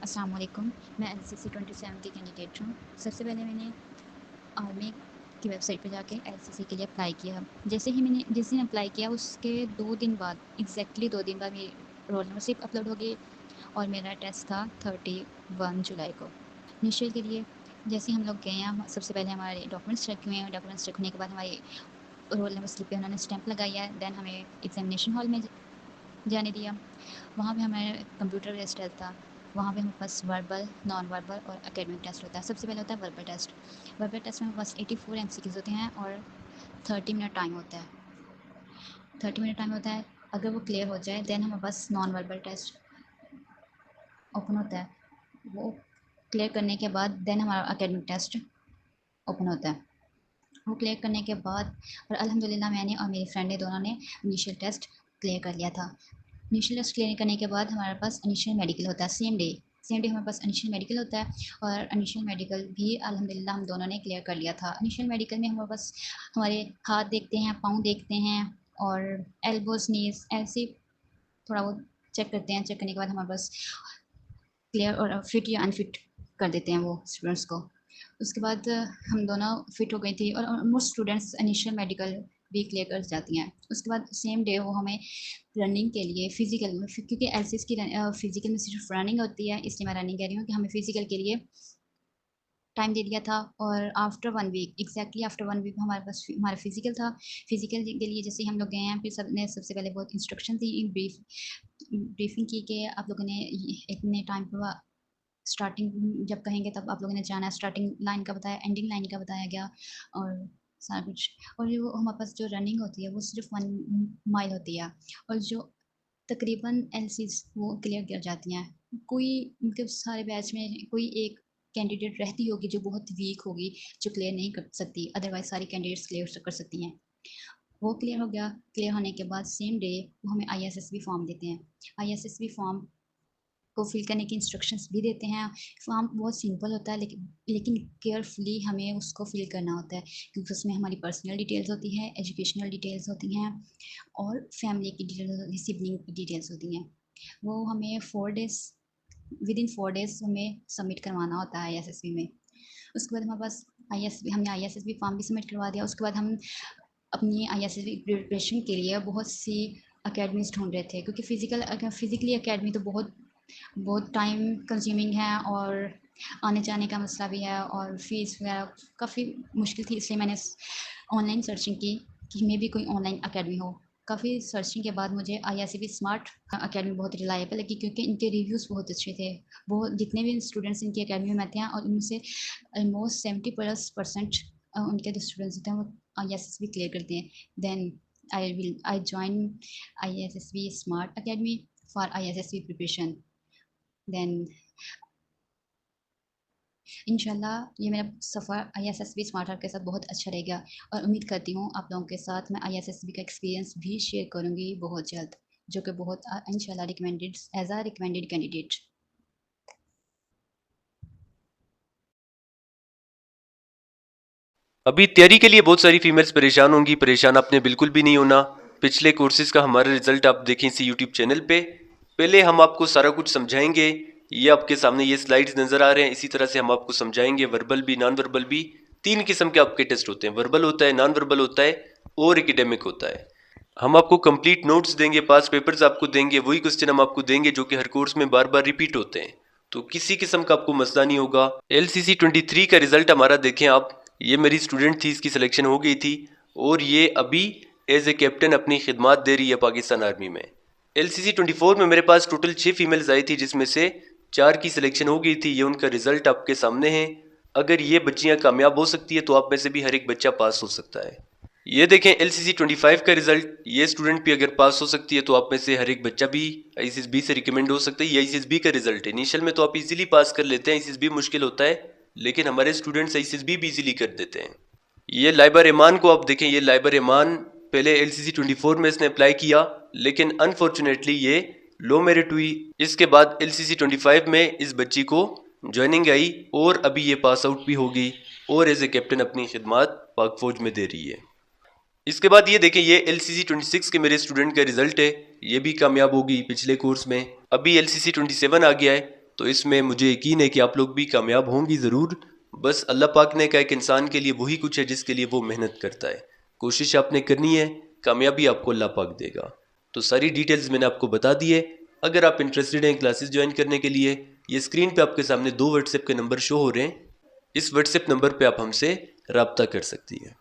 अस्सलाम वालेकुम। मैं एलसीसी 27 की कैंडिडेट हूँ। सबसे पहले मैंने आर्मी की वेबसाइट पे जाके एलसीसी के लिए अप्लाई किया। जिस दिन अप्लाई किया उसके 2 दिन बाद, एग्जैक्टली 2 दिन बाद मेरी रोल नंबर स्लिप अपलोड हो गई और मेरा टेस्ट था 31 जुलाई को। इनिशियल के लिए जैसे हम लोग गए हैं, सबसे पहले हमारे डॉक्यूमेंट्स चेक हुए हैं। डॉक्यूमेंट्स चेक होने के बाद हमारी रोल नंबर स्लिप पे उन्होंने स्टैंप लगाई है। देन हमें एग्जामिनेशन हॉल में जाने दिया। वहाँ पे हमारा कंप्यूटर बेस्ड टेस्ट था। वहाँ पे हमारे पास वर्बल, नॉन वर्बल और एकेडमिक टेस्ट होता है। सबसे पहले होता है वर्बल टेस्ट। वर्बल टेस्ट में हमारे पास 84 एमसीक्यूज़ होते हैं और 30 मिनट टाइम होता है। 30 मिनट टाइम होता है। अगर वो क्लियर हो जाए देन हमारे पास नॉन वर्बल टेस्ट ओपन होता है। वो क्लियर करने के बाद देन हमारा एकेडमिक टेस्ट ओपन होता है। वो क्लियर करने के बाद और अल्हम्दुलिल्लाह मैंने और मेरी फ्रेंड ने दोनों ने इनिशियल टेस्ट क्लियर कर लिया था। इनिशियल टेस्ट क्लियर करने के बाद हमारे पास इनिशियल मेडिकल होता है सेम डे हमारे पास इनिशियल मेडिकल होता है। और इनिशियल मेडिकल भी अल्हम्दुलिल्लाह हम दोनों ने क्लियर कर लिया था। इनिशियल मेडिकल में हमारे पास हमारे हाथ देखते हैं, पाँव देखते हैं और एल्बोज, नीज ऐसे थोड़ा बहुत चेक करते हैं। चेक करने के बाद हमारे पास क्लियर और फिट या अनफिट कर देते हैं वो स्टूडेंट्स को। उसके बाद हम दोनों फिट हो गई थी और मोस्ट स्टूडेंट्स इनिशियल मेडिकल भी क्लियर कर जाती हैं। उसके बाद सेम डे वो हमें रनिंग के लिए फिजिकल में, क्योंकि एलसीएस की फिजिकल में सिर्फ रनिंग होती है, इसलिए मैं रनिंग कह रही हूँ कि हमें फिजिकल के लिए टाइम दे दिया था। और after 1 week, exactly after 1 week हमारे पास हमारा फिजिकल था। फिजिकल के लिए जैसे ही हम लोग गए हैं, फिर सबने सबसे पहले बहुत इंस्ट्रक्शन दी, ब्रीफिंग की कि आप लोगों ने इतने टाइम पर स्टार्टिंग जब कहेंगे तब आप लोगों ने जाना है। स्टार्टिंग लाइन का बताया, एंडिंग लाइन का बताया गया और सारा कुछ। और जो हमारे पास जो रनिंग होती है वो सिर्फ 1 माइल होती है और जो तकरीबन एलसीज वो क्लियर कर जाती हैं। कोई मतलब सारे बैच में कोई एक कैंडिडेट रहती होगी जो बहुत वीक होगी, जो क्लियर नहीं कर सकती, अदरवाइज सारी कैंडिडेट्स क्लियर कर सकती हैं। वो क्लियर हो गया। क्लियर होने के बाद सेम डे वो हमें आईएसएसबी फॉर्म देते हैं। आईएसएसबी फॉर्म को फिल करने की इंस्ट्रक्शंस भी देते हैं। फॉर्म बहुत सिंपल होता है लेकिन केयरफुली हमें उसको फिल करना होता है, क्योंकि उसमें हमारी पर्सनल डिटेल्स होती हैं, एजुकेशनल डिटेल्स होती हैं और फैमिली की डिटेल्स होती हैं, सिबलिंग की डिटेल्स होती हैं। वो हमें 4 डेज़, विद इन 4 डेज़ हमें सबमिट करवाना होता है आईएसएसबी में। उसके बाद हमारे पास हमने आईएसएसबी फॉर्म भी सबमिट करवा दिया। उसके बाद हम अपनी आईएसएसबी प्रिपरेशन के लिए बहुत सी अकेडमीज़ ढूंढ रहे थे, क्योंकि फिज़िकली अकेडमी तो बहुत बहुत टाइम कंज्यूमिंग है और आने जाने का मसला भी है और फ़ीस वगैरह काफ़ी मुश्किल थी। इसलिए मैंने ऑनलाइन सर्चिंग की कि मे भी कोई ऑनलाइन अकेडमी हो। काफ़ी सर्चिंग के बाद मुझे आईआरसीबी स्मार्ट अकेडमी बहुत रिलायबल लगी, क्योंकि इनके रिव्यूज़ बहुत अच्छे थे। वो जितने भी स्टूडेंट्स इनकी अकेडमी में आते हैं और उनसे ऑलमोस्ट 70% उनके जो स्टूडेंट्स होते हैं वो आईआरसीबी क्लियर करते हैं। Then I join IRCB smart academy for IRCB preparation. Then इंशाल्लाह ये मेरा सफ़र आईएसएसबी स्मार्ट हार्ट के साथ बहुत अच्छा रहेगा और उम्मीद करती हूँ आप लोगों के साथ मैं आईएसएसबी का एक्सपीरियंस भी शेयर करूँगी बहुत जल्द, जो कि बहुत इंशाल्लाह recommended as a recommended candidate. अभी तैयारी के लिए बहुत सारी फीमेल्स परेशान होंगी। परेशान आपने बिल्कुल भी नहीं होना। पिछले कोर्सेज का हमारा रिजल्ट आप देखें इसी यूट्यूब चैनल पे। पहले हम आपको सारा कुछ समझाएंगे। ये आपके सामने ये स्लाइड्स नज़र आ रहे हैं, इसी तरह से हम आपको समझाएंगे। वर्बल भी, नॉन वर्बल भी, 3 किस्म के आपके टेस्ट होते हैं। वर्बल होता है, नॉन वर्बल होता है और एकेडमिक होता है। हम आपको कंप्लीट नोट्स देंगे, 5 पेपर्स आपको देंगे, वही क्वेश्चन हम आपको देंगे जो कि हर कोर्स में बार बार रिपीट होते हैं, तो किसी किस्म का आपको मसला नहीं होगा। LCC 23 का रिजल्ट हमारा देखें आप। ये मेरी स्टूडेंट थी, इसकी सिलेक्शन हो गई थी और ये अभी एज ए कैप्टन अपनी खिदमत दे रही है पाकिस्तान आर्मी में। LCC 24 में मेरे पास टोटल 6 फीमेल्स आई थी, जिसमें से 4 की सिलेक्शन हो गई थी। ये उनका रिजल्ट आपके सामने है। अगर ये बच्चियां कामयाब हो सकती है तो आप में से भी हर एक बच्चा पास हो सकता है। ये देखें LCC 25 का रिजल्ट। ये स्टूडेंट भी अगर पास हो सकती है तो आप में से हर एक बच्चा भी ICSB से रिकमेंड हो सकता है। ये ICSB का रिजल्ट है। इनिशियल में तो आप इजीली पास कर लेते हैं, ICSB मुश्किल होता है, लेकिन हमारे स्टूडेंट्स ICSB भी इजीली कर देते हैं। ये लाइबर ईमान को आप देखें। ये लाइबर ईमान पहले LCC 24 में इसने अप्लाई किया, लेकिन अनफॉर्चुनेटली ये लो मेरिट हुई। इसके बाद LCC 25 में इस बच्ची को ज्वाइनिंग आई और अभी ये पास आउट भी हो गई और एज ए कैप्टन अपनी खिदमत पाक फौज में दे रही है। इसके बाद ये देखें, ये LCC 26 के मेरे स्टूडेंट का रिजल्ट है। ये भी कामयाब होगी पिछले कोर्स में। अभी LCC 27 आ गया है, तो इसमें मुझे यकीन है कि आप लोग भी कामयाब होंगी ज़रूर। बस अल्लाह पाक ने कहा एक इंसान के लिए वही कुछ है जिसके लिए वो मेहनत करता है। कोशिश आपने करनी है, कामयाबी आपको अल्लाह पाक देगा। तो सारी डिटेल्स मैंने आपको बता दी है। अगर आप इंटरेस्टेड हैं क्लासेस ज्वाइन करने के लिए, ये स्क्रीन पे आपके सामने 2 व्हाट्सएप के नंबर शो हो रहे हैं। इस व्हाट्सएप नंबर पे आप हमसे रब्ता कर सकती हैं।